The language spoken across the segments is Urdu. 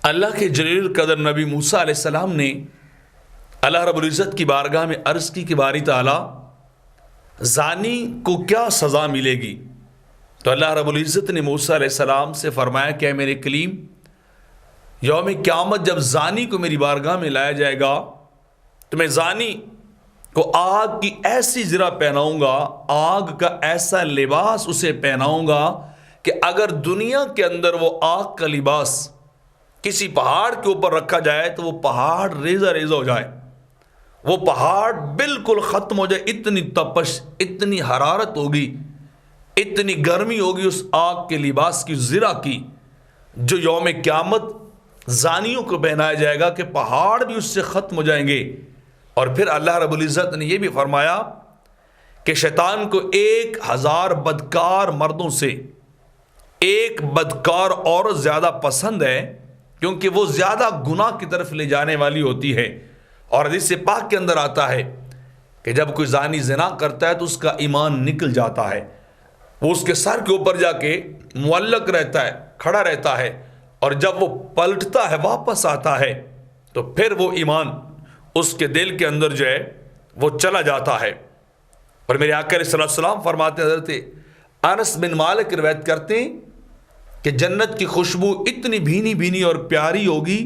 اللہ کے جلیل القدر نبی موسیٰ علیہ السلام نے اللہ رب العزت کی بارگاہ میں عرض کی کہ باری تعالیٰ زانی کو کیا سزا ملے گی؟ تو اللہ رب العزت نے موسیٰ علیہ السلام سے فرمایا کہ اے میرے کلیم، یوم قیامت جب زانی کو میری بارگاہ میں لایا جائے گا تو میں زانی کو آگ کی ایسی زرہ پہناؤں گا، آگ کا ایسا لباس اسے پہناؤں گا کہ اگر دنیا کے اندر وہ آگ کا لباس کسی پہاڑ کے اوپر رکھا جائے تو وہ پہاڑ ریزہ ریزہ ہو جائے، وہ پہاڑ بالکل ختم ہو جائے۔ اتنی تپش، اتنی حرارت ہوگی، اتنی گرمی ہوگی اس آگ کے لباس کی، زرہ کی، جو یوم قیامت زانیوں کو پہنایا جائے گا کہ پہاڑ بھی اس سے ختم ہو جائیں گے۔ اور پھر اللہ رب العزت نے یہ بھی فرمایا کہ شیطان کو 1000 بدکار مردوں سے ایک بدکار عورت زیادہ پسند ہے، کیونکہ وہ زیادہ گناہ کی طرف لے جانے والی ہوتی ہے۔ اور حدیث پاک کے اندر آتا ہے کہ جب کوئی زانی زنا کرتا ہے تو اس کا ایمان نکل جاتا ہے، وہ اس کے سر کے اوپر جا کے معلق رہتا ہے، کھڑا رہتا ہے، اور جب وہ پلٹتا ہے، واپس آتا ہے، تو پھر وہ ایمان اس کے دل کے اندر جو ہے وہ چلا جاتا ہے۔ اور میرے آقا علیہ السلام فرماتے ہیں، حضرت انس بن مالک روایت کرتے ہیں کہ جنت کی خوشبو اتنی بھینی بھینی اور پیاری ہوگی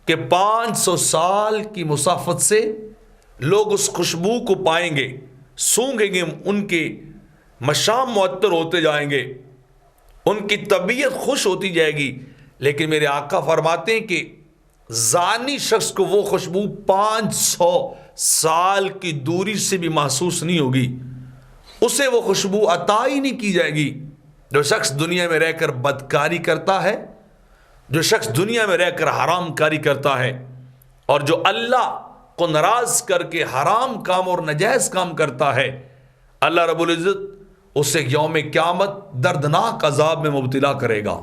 کہ 500 سال کی مسافت سے لوگ اس خوشبو کو پائیں گے، سونگھیں گے، ان کے مشام معطر ہوتے جائیں گے، ان کی طبیعت خوش ہوتی جائے گی۔ لیکن میرے آقا فرماتے ہیں کہ زانی شخص کو وہ خوشبو 500 سال کی دوری سے بھی محسوس نہیں ہوگی، اسے وہ خوشبو عطا ہی نہیں کی جائے گی۔ جو شخص دنیا میں رہ کر بدکاری کرتا ہے، جو شخص دنیا میں رہ کر حرام کاری کرتا ہے، اور جو اللہ کو ناراض کر کے حرام کام اور ناجائز کام کرتا ہے، اللہ رب العزت اسے یوم قیامت دردناک عذاب میں مبتلا کرے گا۔